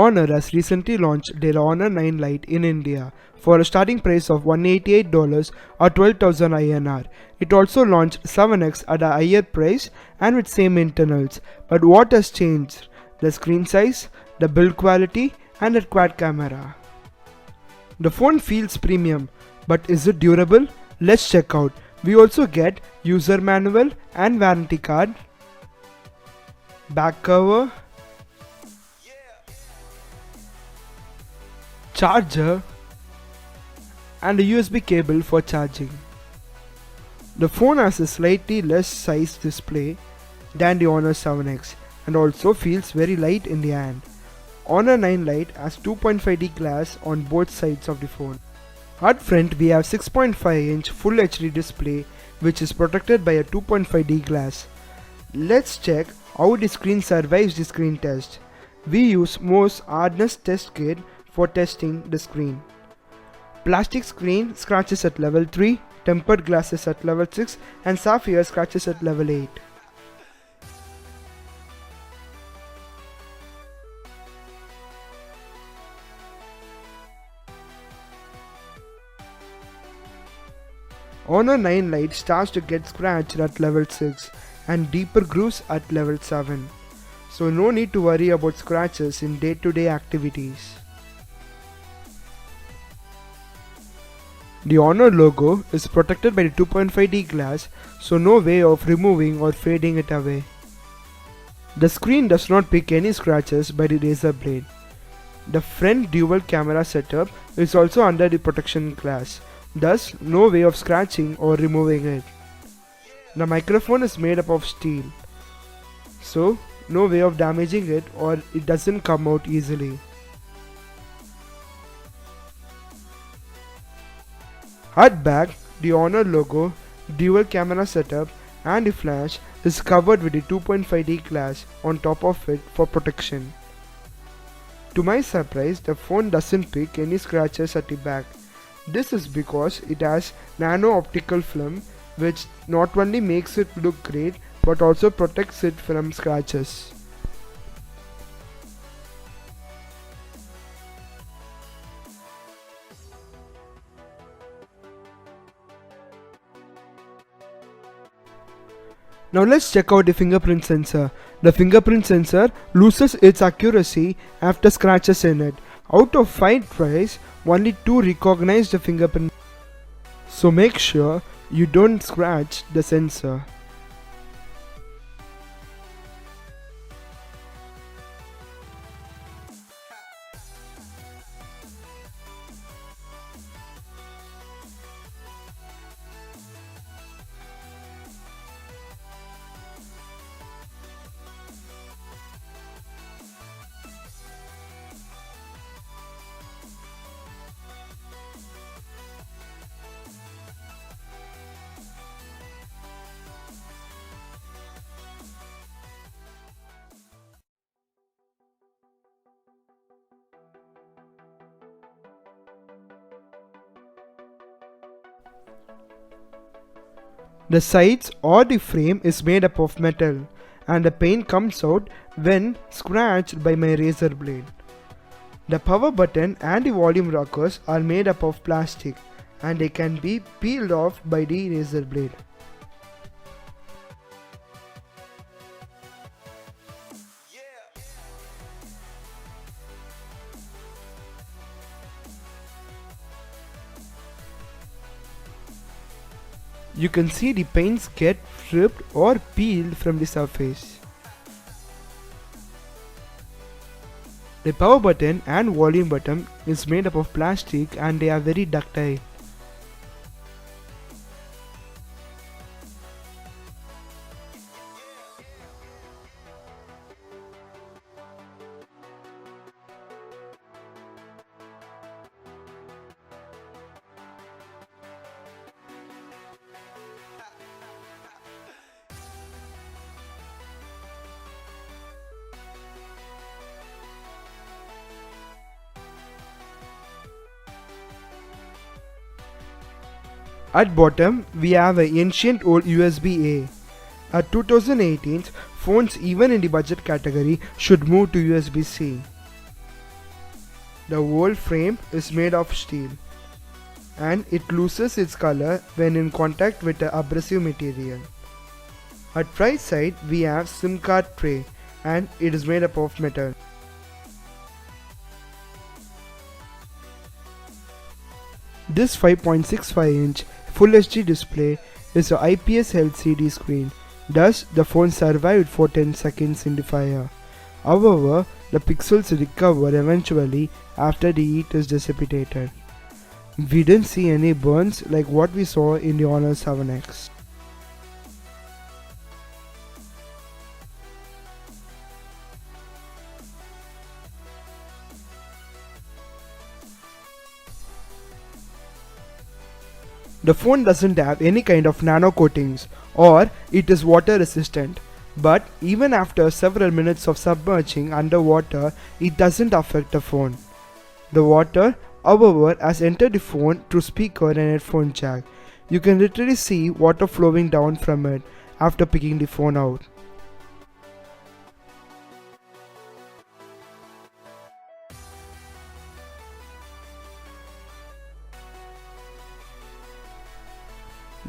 Honor has recently launched their Honor 9 Lite in India for a starting price of $188 or 12,000 INR. It also launched 7X at a higher price and with same internals. But what has changed? The screen size, the build quality and the quad camera. The phone feels premium, but is it durable? Let's check out. We also get user manual and warranty card, back cover, charger and a USB cable for charging. The phone has a slightly less size display than the Honor 7X and also feels very light in the hand. Honor 9 Lite has 2.5D glass on both sides of the phone. At front we have 6.5-inch Full HD display which is protected by a 2.5D glass. Let's check how the screen survives the screen test. We use Moore's hardness test kit for testing the screen. Plastic screen scratches at level 3, tempered glasses at level 6 and sapphire scratches at level 8. Honor 9 Lite starts to get scratched at level 6 and deeper grooves at level 7. So no need to worry about scratches in day-to-day activities. The Honor logo is protected by the 2.5D glass, so no way of removing or fading it away. The screen does not pick any scratches by the razor blade. The front dual camera setup is also under the protection glass, thus no way of scratching or removing it. The microphone is made up of steel, so no way of damaging it or it doesn't come out easily. At back, the Honor logo, dual camera setup and the flash is covered with the 2.5D glass on top of it for protection. To my surprise, the phone doesn't pick any scratches at the back. This is because it has nano optical film which not only makes it look great but also protects it from scratches. Now let's check out the fingerprint sensor. The fingerprint sensor loses its accuracy after scratches in it. Out of 5 tries, only 2 recognize the fingerprint. So make sure you don't scratch the sensor. The sides or the frame is made up of metal and the paint comes out when scratched by my razor blade. The power button and the volume rockers are made up of plastic and they can be peeled off by the razor blade. You can see the paints get stripped or peeled from the surface. The power button and volume button is made up of plastic and they are very ductile. At bottom, we have an ancient old USB-A. At 2018, phones even in the budget category should move to USB-C. The whole frame is made of steel and it loses its color when in contact with the abrasive material. At right side we have SIM card tray and it is made up of metal. This 5.65-inch Full HD display is a IPS LCD screen, thus the phone survived for 10 seconds in the fire. However, the pixels recover eventually after the heat is dissipated. We didn't see any burns like what we saw in the Honor 7X. The phone doesn't have any kind of nano coatings or it is water resistant, but even after several minutes of submerging underwater, it doesn't affect the phone. The water, however, has entered the phone through speaker and headphone jack. You can literally see water flowing down from it after picking the phone out.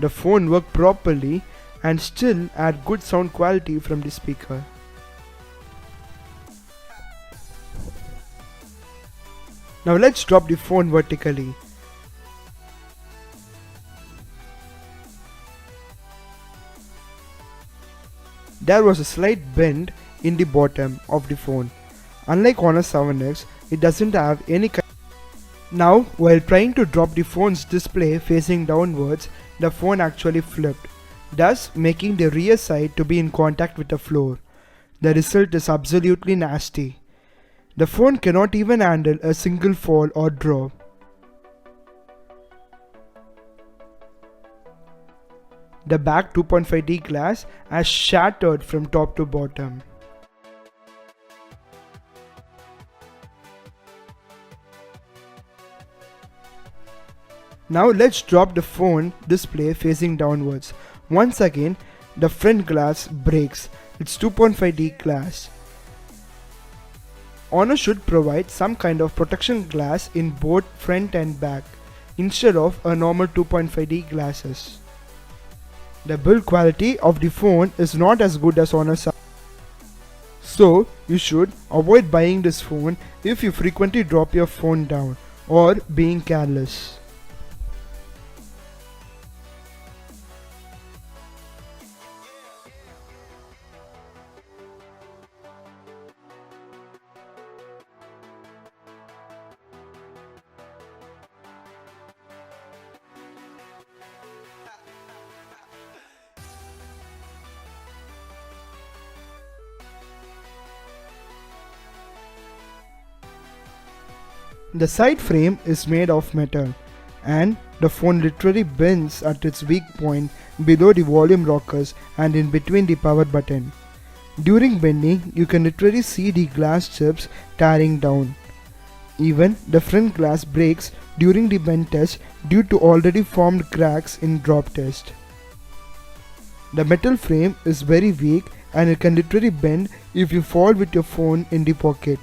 The phone worked properly and still had good sound quality from the speaker. Now let's drop the phone vertically. There was a slight bend in the bottom of the phone. Unlike Honor 7X, it doesn't have any kind. Now, while trying to drop the phone's display facing downwards, the phone actually flipped, thus making the rear side to be in contact with the floor. The result is absolutely nasty. The phone cannot even handle a single fall or drop. The back 2.5D glass has shattered from top to bottom. Now let's drop the phone display facing downwards. Once again, the front glass breaks. It's 2.5D glass. Honor should provide some kind of protection glass in both front and back instead of a normal 2.5D glasses. The build quality of the phone is not as good as Honor 7. So you should avoid buying this phone if you frequently drop your phone down or being careless. The side frame is made of metal and the phone literally bends at its weak point below the volume rockers and in between the power button. During bending, you can literally see the glass chips tearing down. Even the front glass breaks during the bend test due to already formed cracks in drop test. The metal frame is very weak and it can literally bend if you fall with your phone in the pocket.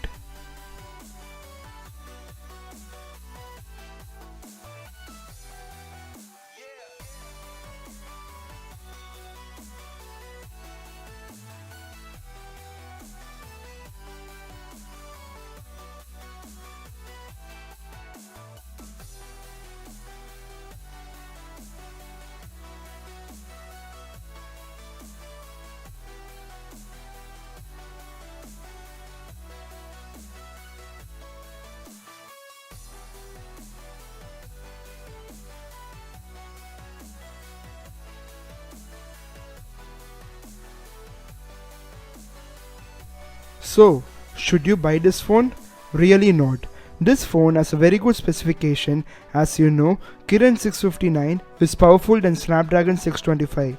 So, should you buy this phone? Really not. This phone has a very good specification. As you know, Kirin 659 is powerful than Snapdragon 625.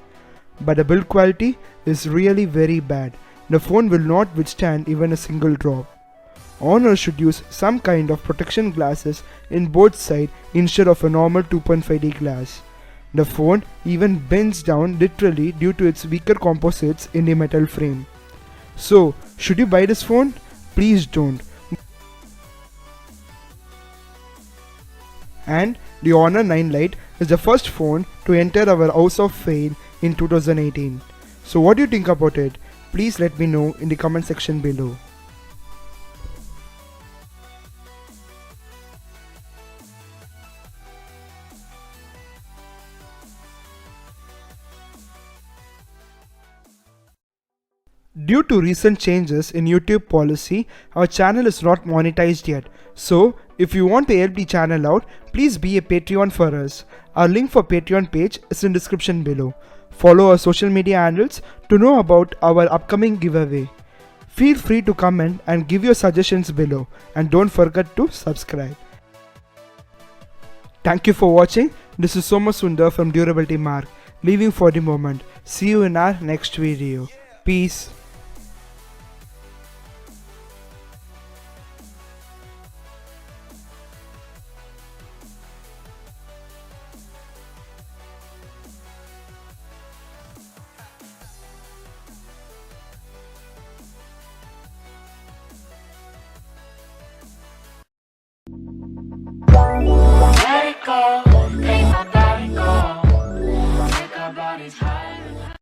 But the build quality is really very bad. The phone will not withstand even a single drop. Honor should use some kind of protection glasses in both sides instead of a normal 2.5D glass. The phone even bends down literally due to its weaker composites in the metal frame. So, should you buy this phone? Please don't. And the Honor 9 Lite is the first phone to enter our House of Fame in 2018. So what do you think about it? Please let me know in the comment section below. Due to recent changes in YouTube policy, our channel is not monetized yet. So, if you want to help the channel out, please be a Patreon for us. Our link for Patreon page is in description below. Follow our social media handles to know about our upcoming giveaway. Feel free to comment and give your suggestions below, and don't forget to subscribe. Thank you for watching. This is Soma Sundar from Durability Mark, leaving for the moment. See you in our next video. Peace.